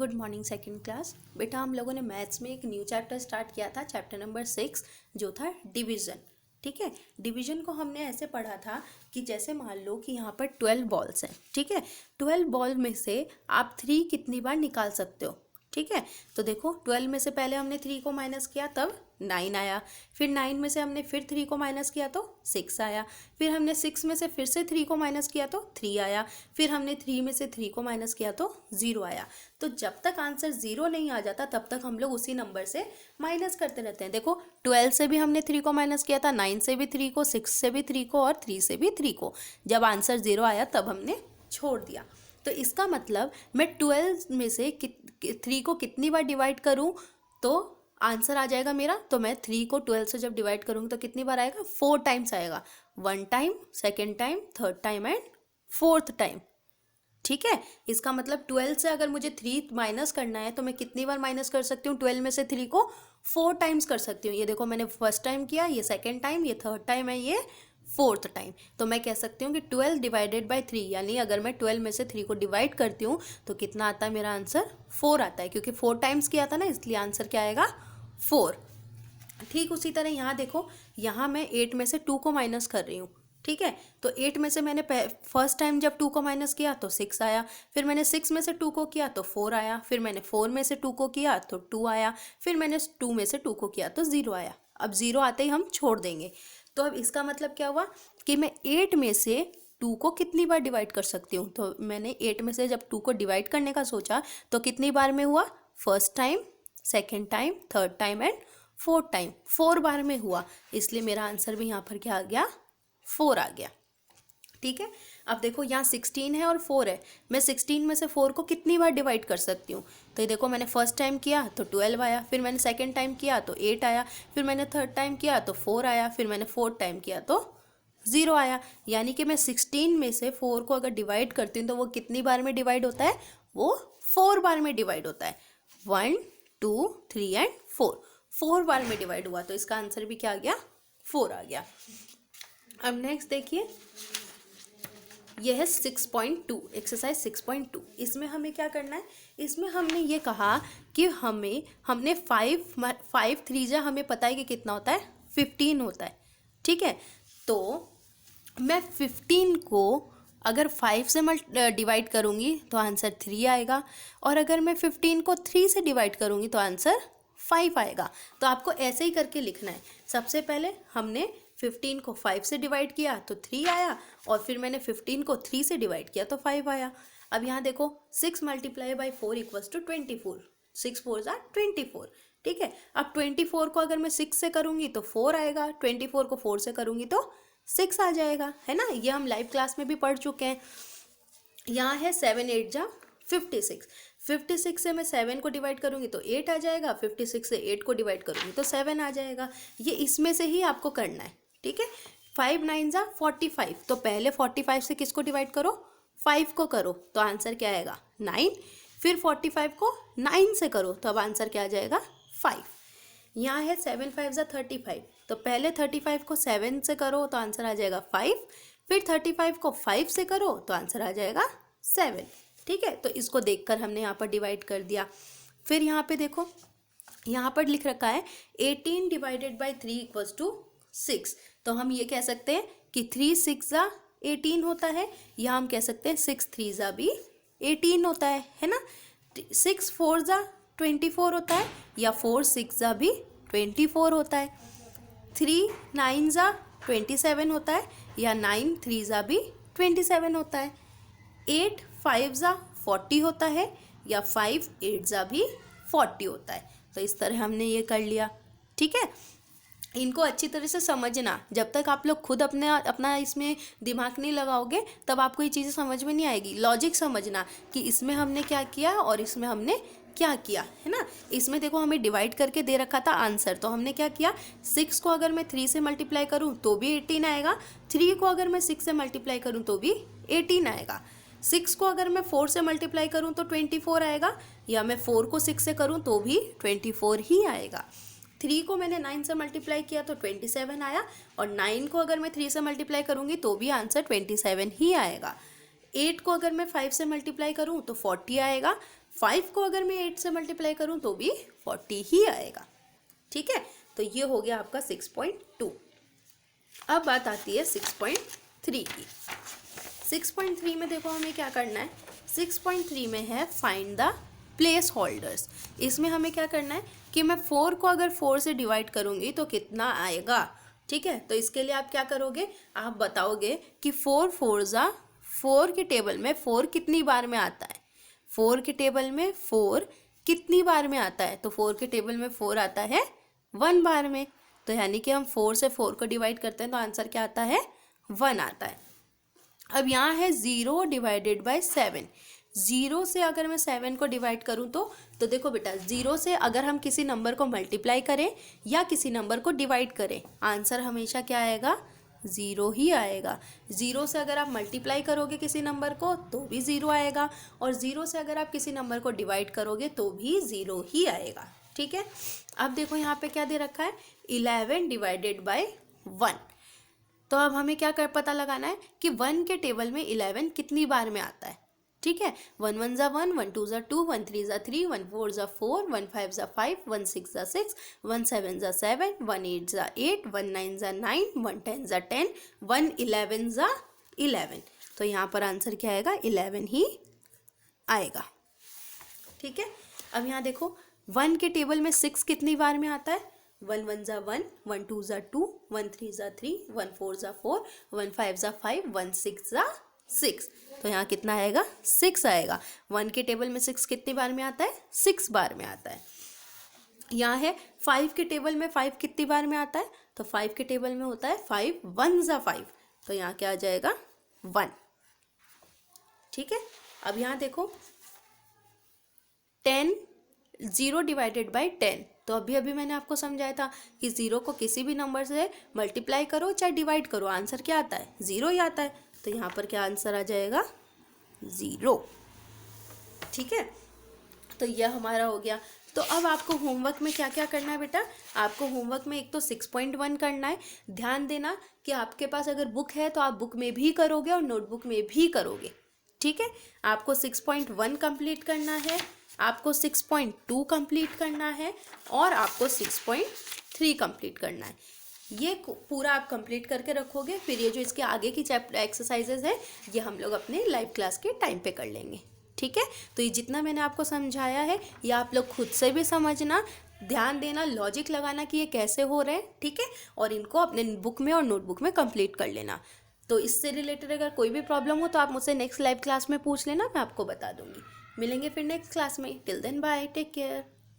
Good morning second class. बेटा हम लोगों ने मैथ्स में एक न्यू चैप्टर स्टार्ट किया था, चैप्टर नंबर 6 जो था डिवीज़न। ठीक है, डिवीज़न को हमने ऐसे पढ़ा था कि जैसे मान लो कि यहाँ पर 12 बॉल्स हैं। ठीक है, 12 बॉल में से आप 3 कितनी बार निकाल सकते हो। ठीक है, तो देखो 12 में से पहले हमने 3 को माइनस किया तब 9 आया, फिर 9 में से हमने फिर 3 को माइनस किया तो 6 आया, फिर हमने 6 में से फिर से 3 को माइनस किया तो 3 आया, फिर हमने 3 में से 3 को माइनस किया तो 0 आया। तो जब तक आंसर 0 नहीं आ जाता तब तक हम लोग उसी नंबर से माइनस करते रहते हैं। देखो 12 से भी हमने 3 को माइनस किया था, 9 से भी 3 को, 6 से भी 3 को और 3 से भी 3 को। जब आंसर 0 आया तब हमने छोड़ दिया। तो इसका मतलब मैं 12 में से 3 को कितनी बार डिवाइड करूं तो आंसर आ जाएगा मेरा। तो मैं 3 को 12 से जब डिवाइड करूंगी तो कितनी बार आएगा, 4 टाइम्स आएगा। 1 time, second time, third time and fourth time. ठीक है, इसका मतलब 12 से अगर मुझे 3 माइनस करना है तो मैं कितनी बार माइनस कर सकती हूँ, 12 में से 3 को 4 टाइम्स कर सकती हूँ। ये देखो मैंने फर्स्ट टाइम किया, ये सेकेंड टाइम, ये थर्ड टाइम है, ये फोर्थ टाइम। तो मैं कह सकती हूँ कि 12 डिवाइडेड बाई 3, यानी अगर मैं 12 में से 3 को डिवाइड करती हूँ तो कितना आता है मेरा आंसर, 4 आता है, क्योंकि 4 टाइम्स किया था ना, इसलिए आंसर क्या आएगा, 4। ठीक उसी तरह यहाँ देखो, यहाँ मैं 8 में से 2 को माइनस कर रही हूँ। ठीक है, तो 8 में से मैंने फर्स्ट टाइम जब 2 को माइनस किया तो 6 आया, फिर मैंने 6 में से 2 को किया तो 4 आया, फिर मैंने 4 में से 2 को किया तो 2 आया, फिर मैंने 2 में से 2 को किया तो 0 आया। अब 0 आते ही हम छोड़ देंगे। तो अब इसका मतलब क्या हुआ कि मैं 8 में से 2 को कितनी बार डिवाइड कर सकती हूँ। तो मैंने 8 में से जब 2 को डिवाइड करने का सोचा तो कितनी बार में हुआ, first time, second time, third time and fourth time, 4 बार में हुआ। इसलिए मेरा आंसर भी यहाँ पर क्या आ गया, 4 आ गया। ठीक है, अब देखो यहाँ 16 है और 4 है, मैं 16 में से 4 को कितनी बार डिवाइड कर सकती हूँ। तो ये देखो मैंने फर्स्ट टाइम किया तो 12 आया, फिर मैंने सेकेंड टाइम किया तो 8 आया, फिर मैंने थर्ड टाइम किया तो 4 आया, फिर मैंने फोर्थ टाइम किया तो 0 आया। यानी कि मैं 16 में से 4 को अगर डिवाइड करती हूँ तो वो कितनी बार में डिवाइड होता है, वो 4 बार में डिवाइड होता है। 1 2 3 एंड 4 बार में डिवाइड हुआ। तो इसका आंसर भी क्या आ गया, 4 आ गया। अब नेक्स्ट देखिए, यह है 6.2, एक्सरसाइज 6.2। इसमें हमें क्या करना है, इसमें हमने ये कहा कि हमने 5 3 हमें पता है कि कितना होता है, 15 होता है। ठीक है, तो मैं 15 को अगर 5 से डिवाइड करूँगी तो आंसर 3 आएगा, और अगर मैं 15 को 3 से डिवाइड करूँगी तो आंसर 5 आएगा। तो आपको ऐसे ही करके लिखना है। सबसे पहले हमने 15 को 5 से डिवाइड किया तो 3 आया, और फिर मैंने 15 को 3 से डिवाइड किया तो 5 आया। अब यहाँ देखो 6 मल्टीप्लाई बाई 4 इक्वल्स टू 24, 6 4 ज़ा 24। ठीक है, अब 24 को अगर मैं 6 से करूँगी तो 4 आएगा, 24 को 4 से करूँगी तो 6 आ जाएगा, है ना। ये हम लाइव क्लास में भी पढ़ चुके हैं। यहाँ है 7 8 जा 56, 56 से मैं 7 को डिवाइड करूँगी तो 8 आ जाएगा, 56 से 8 को डिवाइड करूँगी तो 7 आ जाएगा। ये इसमें से ही आपको करना है। ठीक है, 5 9 जा 45, तो पहले 45 से किसको डिवाइड करो, 5 को करो, तो आंसर क्या आएगा, 9। फिर 45 को 9 से करो तो अब आंसर क्या आ जाएगा, 5। यहाँ है 7 5 जा 35, तो पहले 35 को 7 से करो तो आंसर आ जाएगा 5, फिर 35 को 5 से करो तो आंसर आ जाएगा 7। ठीक है, तो इसको देखकर हमने यहाँ पर डिवाइड कर दिया। फिर यहाँ पे देखो, यहाँ पर लिख रखा है 18 डिवाइडेड बाई 3 इक्वल्स टू 6। तो हम ये कह सकते हैं कि 3 6 जा 18 होता है, या हम कह सकते हैं 6 3 जा भी 18 होता है ना। 6 4 जा 24 होता है, या 4 6 जा भी 24 होता है। 3 9 जा 27 होता है, या 9 3 जा भी 27 होता है। 8 5 जा 40 होता है, या 5 8 जा भी 40 होता है। तो इस तरह हमने ये कर लिया। ठीक है, इनको अच्छी तरह से समझना। जब तक आप लोग खुद अपना इसमें दिमाग नहीं लगाओगे तब आपको ये चीज़ें समझ में नहीं आएगी। लॉजिक समझना कि इसमें हमने क्या किया और इसमें हमने क्या किया, है ना। इसमें देखो हमें डिवाइड करके दे रखा था आंसर, तो हमने क्या किया, 6 को अगर मैं 3 से मल्टीप्लाई करूँ तो भी 18 आएगा, 3 को अगर मैं 6 से मल्टीप्लाई करूँ तो भी 18 आएगा, 6 को अगर मैं 4 से मल्टीप्लाई करूँ तो 24 आएगा, या मैं 4 को 6 से करूँ तो भी 24 ही आएगा। 3 को मैंने 9 से मल्टीप्लाई किया तो 27 आया, और 9 को अगर मैं 3 से मल्टीप्लाई करूँगी तो भी आंसर 27 ही आएगा। 8 को अगर मैं 5 से मल्टीप्लाई करूँ तो 40 आएगा, 5 को अगर मैं 8 से मल्टीप्लाई करूँ तो भी 40 ही आएगा। ठीक है, तो ये हो गया आपका 6.2। अब बात आती है 6.3 की। 6.3 में देखो हमें क्या करना है। 6.3 में है फाइंड द प्लेस होल्डर्स। इसमें हमें क्या करना है कि मैं 4 को अगर 4 से डिवाइड करूँगी तो कितना आएगा। ठीक है, तो इसके लिए आप क्या करोगे, आप बताओगे कि 4 4 ज़ा 4 के टेबल में 4 कितनी बार में आता है। 4 के टेबल में 4 कितनी बार में आता है, तो 4 के टेबल में 4 आता है 1 बार में। तो यानी कि हम 4 से 4 को डिवाइड करते हैं तो आंसर क्या आता है, 1 आता है। अब यहाँ है 0 डिवाइडेड बाय 7। 0 से अगर मैं 7 को डिवाइड करूँ तो देखो बेटा, 0 से अगर हम किसी नंबर को मल्टीप्लाई करें या किसी नंबर को डिवाइड करें, आंसर हमेशा क्या आएगा, 0 ही आएगा। 0 से अगर आप मल्टीप्लाई करोगे किसी नंबर को तो भी 0 आएगा, और 0 से अगर आप किसी नंबर को डिवाइड करोगे तो भी 0 ही आएगा। ठीक है, अब देखो यहाँ पे क्या दे रखा है, 11 डिवाइडेड बाय 1। तो अब हमें क्या पता लगाना है कि 1 के टेबल में 11 कितनी बार में आता है। ठीक है, 1 1 ज़ा 1, 1 2 ज़ा 2, 1 3 ज़ा 3, 1 4 ज़ा 4, 1 5 ज़ा 5, 1 6 ज़ा 6, 1 7 ज़ा 7, 1 8 ज़ा 8, 1 9 ज़ा 9, 1 10 ज़ा 10, 1 11 ज़ा 11। तो यहाँ पर आंसर क्या आएगा, 11 ही आएगा। ठीक है, अब यहाँ देखो 1 के टेबल में 6 कितनी बार में आता है। 1 1 ज़ा 1, 1 2 ज़ा 2, 1 3 ज़ा 3, 1 4 ज़ा 4, 1 5 ज़ा 5, 1 6 ज़ा 6। तो यहाँ कितना आएगा, 6 आएगा। 1 के टेबल में 6 कितनी बार में आता है, 6 बार में आता है। यहाँ है 5 के टेबल में 5 कितनी बार में आता है, तो 5 के टेबल में होता है 5 1 ज़ा 5। तो यहाँ क्या आ जाएगा, 1। ठीक है, अब यहाँ देखो 10 0 डिवाइडेड बाय 10। तो अभी मैंने आपको समझाया था कि 0 को किसी भी नंबर से मल्टीप्लाई करो चाहे डिवाइड करो, आंसर क्या आता है, 0 ही आता है। तो यहाँ पर क्या आंसर आ जाएगा, 0। ठीक है, तो यह हमारा हो गया। तो अब आपको होमवर्क में क्या क्या करना है बेटा, आपको होमवर्क में एक तो 6.1 करना है। ध्यान देना कि आपके पास अगर बुक है तो आप बुक में भी करोगे और नोटबुक में भी करोगे। ठीक है, आपको 6.1 कंप्लीट करना है, आपको 6.2 कंप्लीट करना है और आपको 6.3 कंप्लीट करना है। ये पूरा आप कंप्लीट करके रखोगे, फिर ये जो इसके आगे की चैप्टर एक्सरसाइजेज है ये हम लोग अपने लाइव क्लास के टाइम पे कर लेंगे। ठीक है, तो ये जितना मैंने आपको समझाया है ये आप लोग खुद से भी समझना, ध्यान देना, लॉजिक लगाना कि ये कैसे हो रहे हैं। ठीक है, और इनको अपने बुक में और नोटबुक में कंप्लीट कर लेना। तो इससे रिलेटेड अगर कोई भी प्रॉब्लम हो तो आप मुझसे नेक्स्ट लाइव क्लास में पूछ लेना, मैं आपको बता दूंगी। मिलेंगे फिर नेक्स्ट क्लास में। Till then bye, take care.